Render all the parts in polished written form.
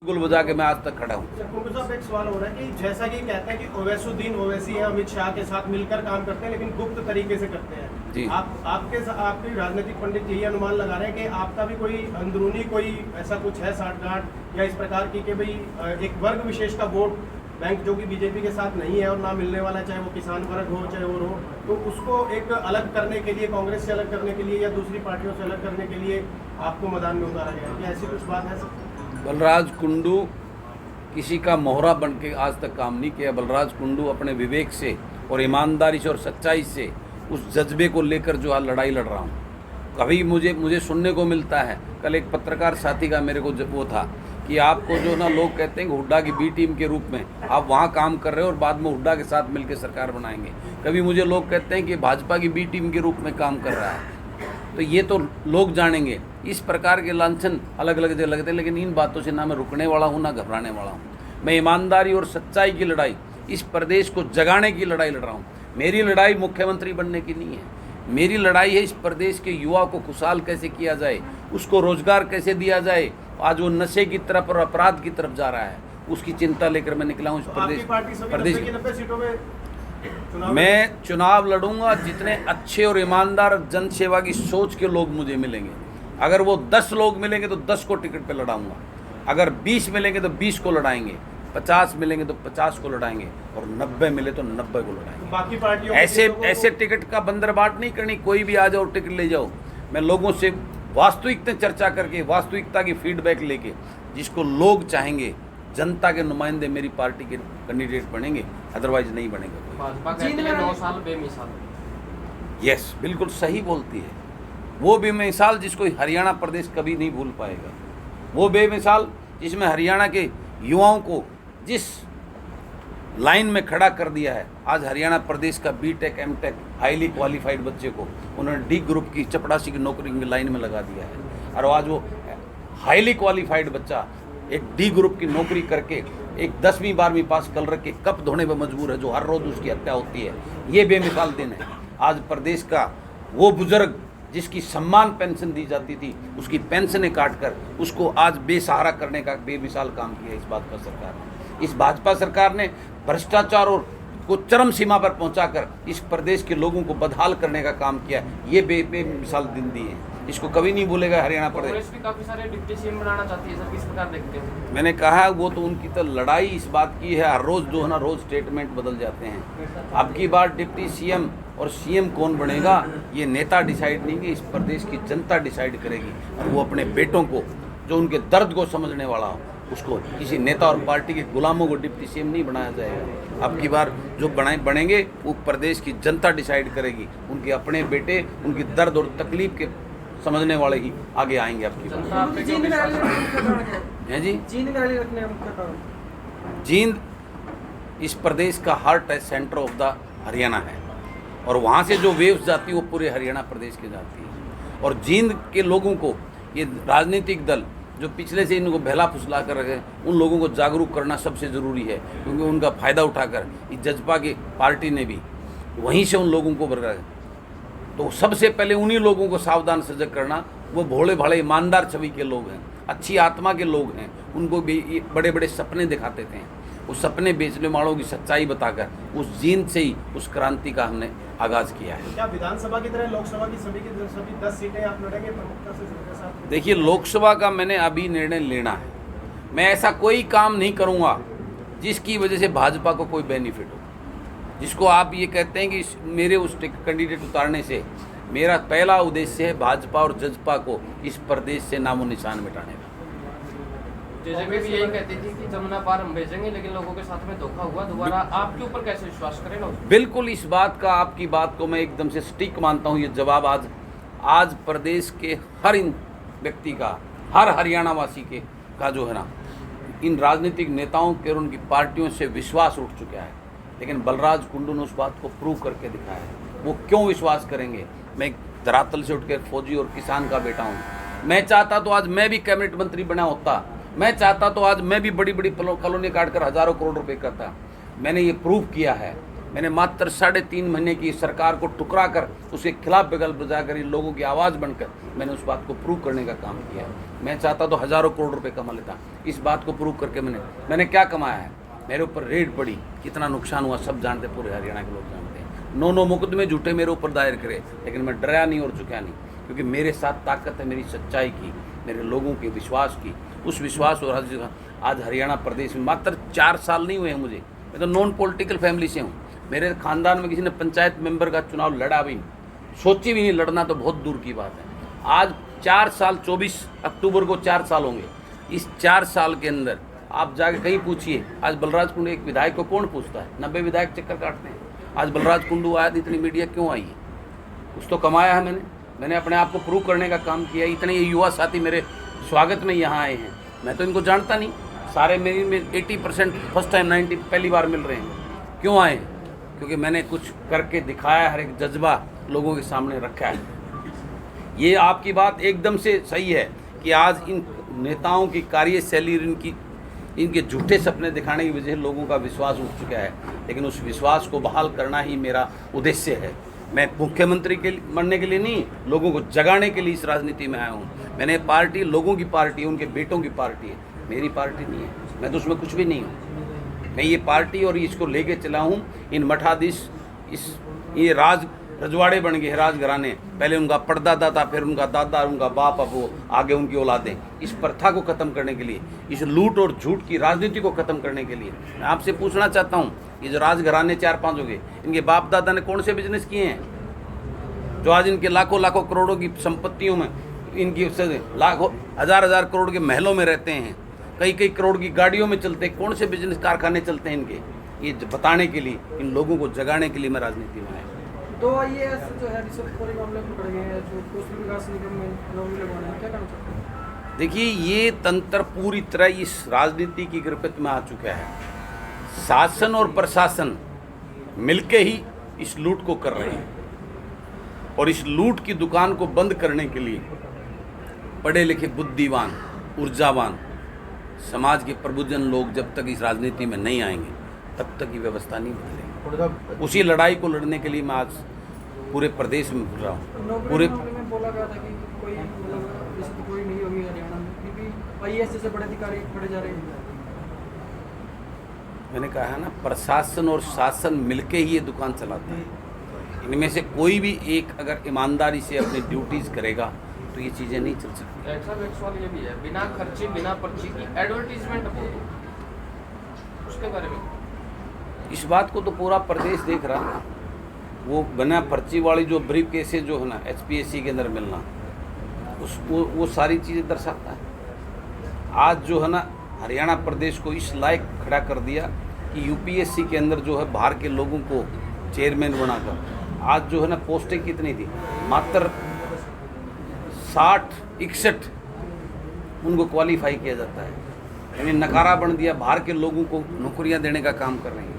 गुल बजा के मैं आज तक खड़ा हूँ। कुंडू साहब, एक सवाल हो रहा है कि जैसा कि कहते हैं कि ओवैसुद्दीन ओवैसी है, अमित शाह के साथ मिलकर काम करते हैं लेकिन गुप्त तरीके से करते हैं जी। आपके राजनीतिक पंडित यही अनुमान लगा रहे हैं कि आपका भी कोई अंदरूनी कोई ऐसा कुछ है साठगांठ या इस प्रकार की कि भाई एक वर्ग विशेष का वोट बैंक जो कि बीजेपी के साथ नहीं है और ना मिलने वाला, चाहे वो किसान वर्ग हो चाहे और हो, तो उसको एक अलग करने के लिए, कांग्रेस से अलग करने के लिए या दूसरी पार्टियों से अलग करने के लिए आपको मैदान में उतारा गया है? क्या ऐसी कुछ बात है सर? बलराज कुंडू किसी का मोहरा बन के आज तक काम नहीं किया। बलराज कुंडू अपने विवेक से और ईमानदारी से और सच्चाई से उस जज्बे को लेकर जो आज लड़ाई लड़ रहा हूँ। कभी मुझे सुनने को मिलता है, कल एक पत्रकार साथी का मेरे को वो था कि आपको जो ना लोग कहते हैं कि हुड्डा की बी टीम के रूप में आप वहाँ काम कर रहे हो और बाद में हुड्डा के साथ मिलकर सरकार बनाएंगे। कभी मुझे लोग कहते हैं कि भाजपा की बी टीम के रूप में काम कर रहा है। तो ये तो लोग जानेंगे। इस प्रकार के लांछन अलग अलग जगह लगते हैं, लेकिन इन बातों से ना मैं रुकने वाला हूँ ना घबराने वाला हूँ। मैं ईमानदारी और सच्चाई की लड़ाई, इस प्रदेश को जगाने की लड़ाई लड़ रहा हूँ। मेरी लड़ाई मुख्यमंत्री बनने की नहीं है। मेरी लड़ाई है इस प्रदेश के युवा को खुशहाल कैसे किया जाए, उसको रोजगार कैसे दिया जाए। आज वो नशे की तरफ और अपराध की तरफ जा रहा है, उसकी चिंता लेकर मैं निकला हूँ इस प्रदेश। मैं चुनाव लड़ूंगा जितने अच्छे और ईमानदार जनसेवा की सोच के लोग मुझे मिलेंगे। अगर वो 10 लोग मिलेंगे तो 10 को टिकट पे लड़ाऊंगा। अगर 20 मिलेंगे तो 20 को लड़ाएंगे, 50 मिलेंगे तो 50 को लड़ाएंगे और 90 मिले तो 90 को लड़ाएंगे। बाकी पार्टियों ऐसे टिकट का बंदरबाट नहीं करनी। कोई भी आ जाओ टिकट ले जाओ। मैं लोगों से वास्तविकता चर्चा करके, वास्तविकता की फीडबैक लेके, जिसको लोग चाहेंगे, जनता के नुमाइंदे मेरी पार्टी के कैंडिडेट बनेंगे, अदरवाइज नहीं बनेंगे। भाजपा कहती है 9 साल बेमिसाल। यस, बिल्कुल सही बोलती है। वो बेमिसाल जिसको हरियाणा प्रदेश कभी नहीं भूल पाएगा। वो बेमिसाल जिसमें हरियाणा के युवाओं को जिस लाइन में खड़ा कर दिया है। आज हरियाणा प्रदेश का बीटेक एमटेक हाईली क्वालिफाइड बच्चे को उन्होंने डी ग्रुप की चपरासी की नौकरी की लाइन में लगा दिया है। और आज वो हाईली क्वालिफाइड बच्चा एक डी ग्रुप की नौकरी करके एक 10वीं 12वीं पास कर रख के कप धोने पर मजबूर है, जो हर रोज उसकी हत्या होती है। ये बेमिसाल दिन है। आज प्रदेश का वो बुजुर्ग जिसकी सम्मान पेंशन दी जाती थी, उसकी पेंशनें काट कर उसको आज बेसहारा करने का बेमिसाल काम किया इस भाजपा सरकार ने। इस भाजपा सरकार ने भ्रष्टाचार और को चरम सीमा पर पहुंचाकर इस प्रदेश के लोगों को बदहाल करने का काम किया। ये बेमिसाल दिन दिए, इसको कभी नहीं भूलेगा हरियाणा प्रदेश। कांग्रेस भी काफी सारे डिप्टी सीएम बनाना चाहती है सर, किस प्रकार देखते हैं? मैंने कहा वो तो उनकी तो लड़ाई इस बात की है, हर रोज जो है ना रोज स्टेटमेंट बदल जाते हैं। अब की बार डिप्टी सीएम और सीएम कौन बनेगा ये नेता डिसाइड नहीं, इस प्रदेश की जनता डिसाइड करेगी। और वो अपने बेटों को, जो उनके दर्द को समझने वाला हो, उसको किसी नेता और पार्टी के गुलामों को डिप्टी सीएम नहीं बनाया जाएगा। अब की बार जो बनेंगे वो प्रदेश की जनता डिसाइड करेगी। उनके अपने बेटे उनकी दर्द और तकलीफ के समझने वाले ही आगे आएंगे। आपकी हैं जी, जींद इस प्रदेश का हार्ट है, सेंटर ऑफ द हरियाणा है। और वहाँ से जो वेव्स जाती है वो पूरे हरियाणा प्रदेश के जाती है। और जींद के लोगों को ये राजनीतिक दल जो पिछले से इनको बहला फुसला कर रखे, उन लोगों को जागरूक करना सबसे ज़रूरी है। क्योंकि उनका फ़ायदा उठाकर इस जजपा की पार्टी ने भी वहीं से उन लोगों को बरकरार, तो सबसे पहले उन्हीं लोगों को सावधान सजग करना। वो भोले भाले ईमानदार छवि के लोग हैं, अच्छी आत्मा के लोग हैं। उनको भी बड़े बड़े सपने दिखाते थे, उस सपने बेचने वालों की सच्चाई बताकर उस जींद से ही उस क्रांति का हमने आगाज किया है। क्या विधानसभा की तरह लोकसभा की सभी 10 सीटें आप लड़ेंगे प्रमुखता से? देखिए, लोकसभा का मैंने अभी निर्णय लेना है। मैं ऐसा कोई काम नहीं करूँगा जिसकी वजह से भाजपा को कोई बेनिफिट हो। जिसको आप ये कहते हैं कि मेरे उस कैंडिडेट उतारने से मेरा पहला उद्देश्य है भाजपा और जजपा को इस प्रदेश से नामो निशान मिटाने का। जेजेपी भी यही कहती थी कि जमुना पार हम भेजेंगे, लेकिन लोगों के साथ में धोखा हुआ। दोबारा आपके ऊपर कैसे विश्वास करें लोग? बिल्कुल, इस बात का, आपकी बात को मैं एकदम से सटीक मानता हूँ। ये जवाब आज प्रदेश के हर इन व्यक्ति का, हर हरियाणा वासी के का जो है ना, इन राजनीतिक नेताओं के और उनकी पार्टियों से विश्वास उठ चुका है। लेकिन बलराज कुंडू ने उस बात को प्रूव करके दिखाया है। वो क्यों विश्वास करेंगे? मैं धरातल से उठकर फौजी और किसान का बेटा हूँ। मैं चाहता तो आज मैं भी कैबिनेट मंत्री बना होता। मैं चाहता तो आज मैं भी बड़ी बड़ी कॉलोनी काट कर हज़ारों करोड़ रुपए करता। मैंने ये प्रूव किया है। मैंने मात्र 3.5 महीने की सरकार को टुकरा कर उसके खिलाफ बिगल बजाकर इन लोगों की आवाज़ बनकर मैंने उस बात को प्रूव करने का काम किया है। मैं चाहता तो हज़ारों करोड़ रुपए कमा लेता। इस बात को प्रूव करके मैंने क्या कमाया है। मेरे ऊपर रेड पड़ी, कितना नुकसान हुआ सब जानते, पूरे हरियाणा के लोग जानते हैं। 9 मुकदमे झूठे मेरे ऊपर दायर करे, लेकिन मैं डरा नहीं और झुका नहीं, क्योंकि मेरे साथ ताकत है मेरी सच्चाई की, मेरे लोगों के विश्वास की। उस विश्वास और आज हरियाणा प्रदेश में मात्र 4 साल नहीं हुए हैं मुझे। मैं तो नॉन पॉलिटिकल फैमिली से हूँ। मेरे खानदान में किसी ने पंचायत मेंबर का चुनाव लड़ा भी नहीं, सोची भी नहीं, लड़ना तो बहुत दूर की बात है। आज 4 साल, 24 अक्टूबर को 4 साल होंगे। इस 4 साल के अंदर आप जाके कहीं पूछिए, आज बलराज कुंडू एक विधायक को कौन पूछता है? 90 विधायक चक्कर काटते हैं। आज बलराज कुंडू आया तो इतनी मीडिया क्यों आई है? कुछ तो कमाया है मैंने अपने आप को प्रूव करने का काम किया। इतने ये युवा साथी मेरे स्वागत में यहाँ आए हैं, मैं तो इनको जानता नहीं। सारे मेरी 80% फर्स्ट टाइम, 90 पहली बार मिल रहे हैं। क्यों आए? क्योंकि मैंने कुछ करके दिखाया, हर एक जज्बा लोगों के सामने रखा है। ये आपकी बात एकदम से सही है कि आज इन नेताओं की कार्यशैली, इनके झूठे सपने दिखाने की वजह से लोगों का विश्वास उठ चुका है, लेकिन उस विश्वास को बहाल करना ही मेरा उद्देश्य है। मैं मुख्यमंत्री के बनने के लिए नहीं, लोगों को जगाने के लिए इस राजनीति में आया हूँ। मैंने पार्टी लोगों की पार्टी है, उनके बेटों की पार्टी है, मेरी पार्टी नहीं है। मैं तो उसमें कुछ भी नहीं हूँ। मैं ये पार्टी और इसको लेके चला हूँ। इन मठाधीश ये रजवाड़े बन गए, राजघराने। पहले उनका परदादा था, फिर उनका दादा, उनका बाप, अब वो आगे उनकी औलादें। इस प्रथा को ख़त्म करने के लिए, इस लूट और झूठ की राजनीति को ख़त्म करने के लिए मैं आपसे पूछना चाहता हूँ, ये जो राजघराने 4-5 हो गए, इनके बाप दादा ने कौन से बिजनेस किए हैं जो आज इनके लाखों करोड़ों की संपत्तियों में, इनकी लाखों हजार करोड़ के महलों में रहते हैं, कई करोड़ की गाड़ियों में चलते हैं? कौन से बिजनेस कारखाने चलते हैं इनके? ये बताने के लिए, इन लोगों को जगाने के लिए मैं राजनीति में आया। तो ये जो है रिश्वतखोरी मामले में पड़ गए हैं, जो कौशल विकास निगम में नौकरी लगवाने हैं, क्या करना चाहते हैं? देखिए, ये तंत्र पूरी तरह इस राजनीति की गिरफ्त में आ चुका है। शासन और प्रशासन मिलके ही इस लूट को कर रहे हैं, और इस लूट की दुकान को बंद करने के लिए पढ़े लिखे, बुद्धिमान, ऊर्जावान समाज के प्रबुद्धजन लोग जब तक इस राजनीति में नहीं आएंगे तब तक ये व्यवस्था नहीं बदलेगी। उसी लड़ाई को लड़ने के लिए मैं आज पूरे प्रदेश में घूम रहा हूँ। पूरे में बोला गया था कि कोई मतलब रिश्वतखोरी नहीं होगी हरियाणा में, क्योंकि IAS जैसे बड़े अधिकारी बढ़े जा रहे हैं। मैंने कहा है ना, प्रशासन और शासन मिलके ही ये दुकान चलाता है। इनमें से कोई भी एक अगर ईमानदारी से अपनी ड्यूटीज़ करेगा तो ये चीज़ें नहीं चल सकती। एक सवाल ये भी है, बिना खर्चे बिना पर्ची की एडवर्टीजमेंट बोल, उसके बारे में? इस बात को तो पूरा प्रदेश देख रहा है। वो बिना पर्ची वाली जो ब्रीफ केसेस जो है ना HPSC के अंदर मिलना, वो सारी चीज़ें दर्शाता है। आज जो है ना हरियाणा प्रदेश को इस लायक खड़ा कर दिया कि UPSC के अंदर जो है बाहर के लोगों को चेयरमैन बनाकर, आज जो है ना पोस्टें कितनी थी, मात्र 60-61 उनको क्वालिफाई किया जाता है। यानी नकारा बन दिया, बाहर के लोगों को नौकरियां देने का काम कर रहे हैं।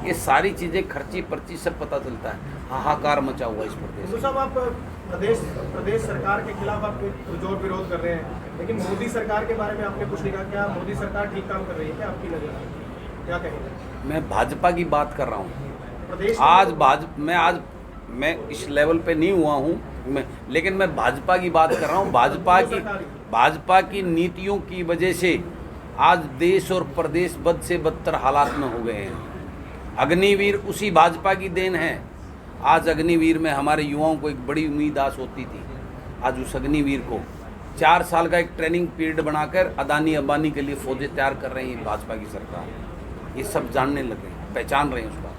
ये सारी चीज़ें खर्ची पर्ची सब पता चलता है। हाहाकार मचा हुआ इस प्रदेश में। साहब, आप प्रदेश सरकार के खिलाफ आप जोर विरोध कर रहे हैं, लेकिन मोदी सरकार के बारे में आपने कुछ नहीं कहा। क्या मोदी सरकार ठीक काम कर रही है क्या आपकी नज़र में? क्या कहेंगे? मैं भाजपा की बात कर रहा हूँ। प्रदेश मैं इस लेवल पे नहीं हुआ हूँ लेकिन मैं भाजपा की बात कर रहा हूँ। भाजपा की नीतियों की वजह से आज देश और प्रदेश बद से बदतर हालात में हो गए हैं। अग्निवीर उसी भाजपा की देन है। आज अग्निवीर में हमारे युवाओं को एक बड़ी उम्मीद आस होती थी। आज उस अग्निवीर को 4 साल का एक ट्रेनिंग पीरियड बनाकर अदानी अंबानी के लिए फौजें तैयार कर रही है भाजपा की सरकार। ये सब जानने लगे, पहचान रहे हैं उस बात।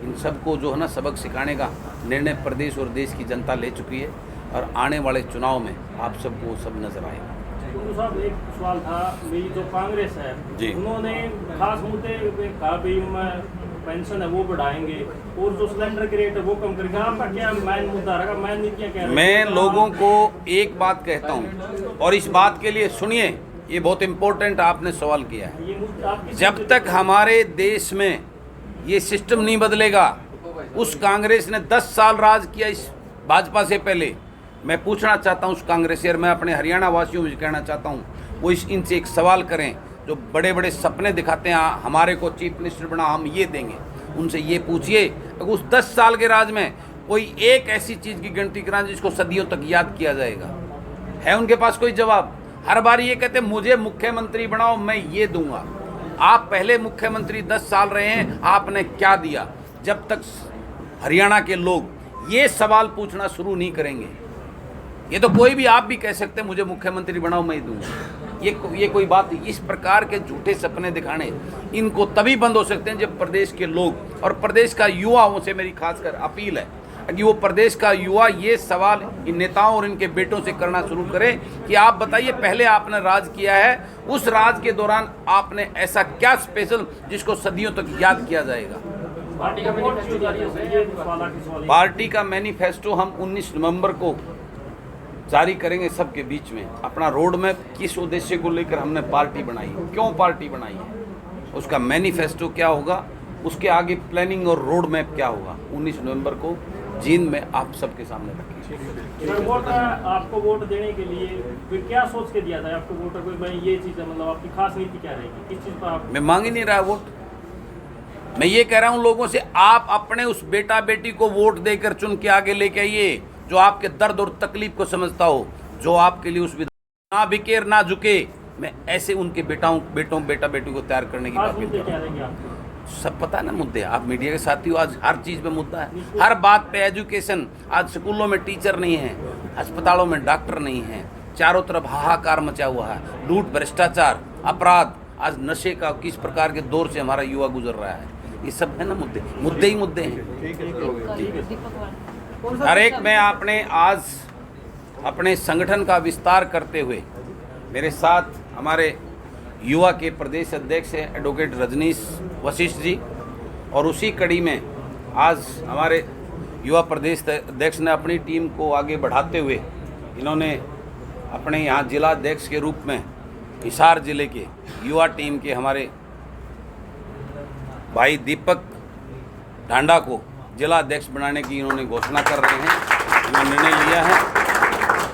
इन सबको जो है ना सबक सिखाने का निर्णय प्रदेश और देश की जनता ले चुकी है, और आने वाले चुनाव में आप सबको वो सब नजर आएगा। तो साहब, एक सवाल था, भाई जो कांग्रेस है जी, उन्होंने खास मुद्दे पे कहा भाई पेंशन है वो बढ़ाएंगे और जो सिलेंडर की रेट है वो कम करेंगे। आपका क्या मैन मुद्दा रहेगा, मैन नीतियाँ क्या रहेगी? मैं लोगों को एक बात कहता हूँ, और इस बात के लिए सुनिए, ये बहुत इम्पोर्टेंट आपने सवाल किया है। ये मुद्दा आपकी जब तक हमारे देश में ये सिस्टम नहीं बदलेगा, उस कांग्रेस ने 10 साल राज किया इस भाजपा से पहले। मैं पूछना चाहता हूँ उस कांग्रेस से, और मैं अपने हरियाणा वासियों में कहना चाहता हूँ, वो इनसे एक सवाल करें जो बड़े बड़े सपने दिखाते हैं, हमारे को चीफ मिनिस्टर बना, हम ये देंगे। उनसे ये पूछिए कि उस 10 साल के राज में कोई एक ऐसी चीज़ की गिनती कराएं जिसको सदियों तक याद किया जाएगा। है उनके पास कोई जवाब? हर बार ये कहते मुझे मुख्यमंत्री बनाओ, मैं ये दूंगा। आप पहले मुख्यमंत्री 10 साल रहे हैं, आपने क्या दिया? जब तक हरियाणा के लोग ये सवाल पूछना शुरू नहीं करेंगे, ये तो कोई भी आप भी कह सकते हैं मुझे मुख्यमंत्री बनाओ मैं ही दूंगा, ये कोई बात नहीं। इस प्रकार के झूठे सपने दिखाने इनको तभी बंद हो सकते हैं जब प्रदेश के लोग और प्रदेश का युवाओं से मेरी खासकर अपील है कि वो प्रदेश का युवा ये सवाल इन नेताओं और इनके बेटों से करना शुरू करे कि आप बताइए, पहले आपने राज किया है, उस राज के दौरान आपने ऐसा क्या स्पेशल जिसको सदियों तक याद किया जाएगा? पार्टी का मैनिफेस्टो जारी हो गया है। पार्टी का मैनिफेस्टो हम 19 नवंबर को जारी करेंगे सबके बीच में। अपना रोड मैप किस उद्देश्य को लेकर हमने पार्टी बनाई, क्यों पार्टी बनाई है, उसका मैनिफेस्टो क्या होगा, उसके आगे प्लानिंग और रोड मैप क्या होगा, 19 नवंबर को जींद में आप सबके सामने रखेंगे। सर, वोट आपको वोट देने के लिए फिर क्या सोच के दिया था आपको वोटर को? भाई ये चीज़ है, मतलब आपकी खास नीति क्या रहेगी, किस चीज़ पर आप? मैं मांग ही नहीं रहा वोट। मैं ये कह रहा हूँ लोगों से, आप अपने उस बेटा बेटी को वोट देकर चुन के आगे लेके आइए जो आपके दर्द और तकलीफ को समझता हो, जो आपके लिए उस ना बिकेर ना झुके। मैं ऐसे उनके बेटा बेटी को तैयार करने की बात क्या रहेंगे आपको? सब पता है ना मुद्दे, आप मीडिया के साथी हो, आज हर चीज़ पे मुद्दा है, हर बात पे एजुकेशन। आज स्कूलों में टीचर नहीं है, अस्पतालों में डॉक्टर नहीं है, चारों तरफ हाहाकार मचा हुआ है, लूट, भ्रष्टाचार, अपराध, आज नशे का किस प्रकार के दौर से हमारा युवा गुजर रहा है, ये सब है ना मुद्दे, मुद्दे ही मुद्दे हैं। हर एक में आपने आज अपने संगठन का विस्तार करते हुए मेरे साथ हमारे युवा के प्रदेश अध्यक्ष हैं एडवोकेट रजनीश वशिष्ठ जी, और उसी कड़ी में आज हमारे युवा प्रदेश अध्यक्ष ने अपनी टीम को आगे बढ़ाते हुए इन्होंने अपने यहाँ जिला अध्यक्ष के रूप में हिसार जिले के युवा टीम के हमारे भाई दीपक ढांडा को जिला अध्यक्ष बनाने की इन्होंने घोषणा कर रहे हैं, इन्होंने निर्णय लिया है।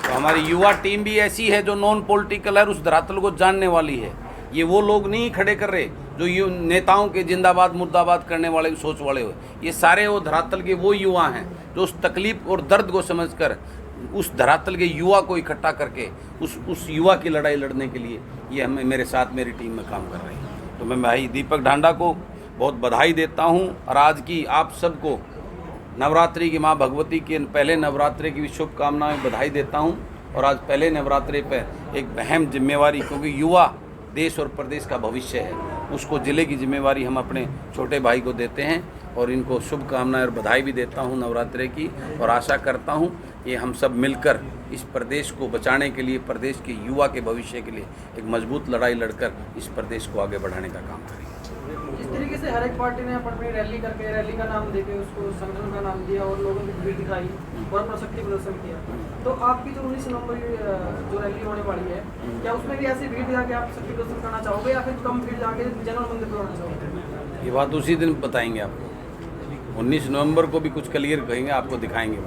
तो हमारी युवा टीम भी ऐसी है जो नॉन पॉलिटिकल है, उस धरातल को जानने वाली है। ये वो लोग नहीं खड़े कर रहे जो नेताओं के जिंदाबाद मुर्दाबाद करने वाले सोच वाले हो, ये सारे वो धरातल के वो युवा हैं जो उस तकलीफ और दर्द को समझकर उस धरातल के युवा को इकट्ठा करके उस युवा की लड़ाई लड़ने के लिए ये हमें मेरे साथ मेरी टीम में काम कर रहे हैं। तो मैं भाई दीपक ढांडा को बहुत बधाई देता हूँ और आज की आप सबको नवरात्रि की माँ भगवती के पहले नवरात्रि की भी शुभकामनाएं बधाई देता हूँ। और आज पहले नवरात्रि पर एक अहम जिम्मेवारी, क्योंकि युवा देश और प्रदेश का भविष्य है, उसको ज़िले की जिम्मेवारी हम अपने छोटे भाई को देते हैं और इनको शुभकामनाएं और बधाई भी देता हूं नवरात्रि की। और आशा करता हूं ये हम सब मिलकर इस प्रदेश को बचाने के लिए, प्रदेश के युवा के भविष्य के लिए एक मजबूत लड़ाई लड़कर इस प्रदेश को आगे बढ़ाने का काम करेंगे। जिस तरीके से हर एक पार्टी ने अपनी रैली करके, रैली का नाम देके उसको संगठन का नाम दिया और लोगों की भीड़ दिखाई और प्रशक्ति प्रदर्शन किया, तो आपकी जो 19 नवंबर जो रैली होने वाली है, क्या उसमें भी ऐसी भीड़ दिखा के आप शक्ति प्रदर्शन करना चाहोगे या फिर कम भीड़ जाके जनरल मंदिर पर होना चाहोगे? ये बात उसी दिन बताएंगे आपको। 19 नवंबर को भी कुछ क्लियर कहेंगे, आपको दिखाएंगे।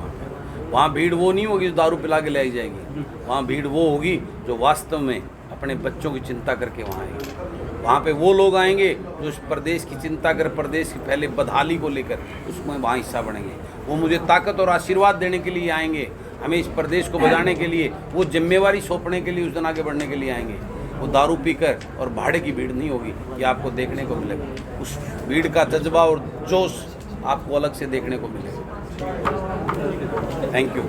वहाँ भीड़ वो नहीं होगी जो दारू पिला के ले आई जाएगी, वहाँ भीड़ वो होगी जो वास्तव में अपने बच्चों की चिंता करके वहाँ आएंगे। वहाँ पे वो लोग आएंगे जो इस प्रदेश की चिंता कर, प्रदेश की पहले बदहाली को लेकर उसमें वहाँ हिस्सा बनेंगे। वो मुझे ताकत और आशीर्वाद देने के लिए आएंगे, हमें इस प्रदेश को बचाने के लिए, वो जिम्मेवारी सौंपने के लिए, उस दिन आगे बढ़ने के लिए आएंगे। वो दारू पीकर और भाड़े की भीड़ नहीं होगी, ये आपको देखने को मिलेगा। उस भीड़ का जज्बा और जोश आपको अलग से देखने को मिलेगा। Thank you.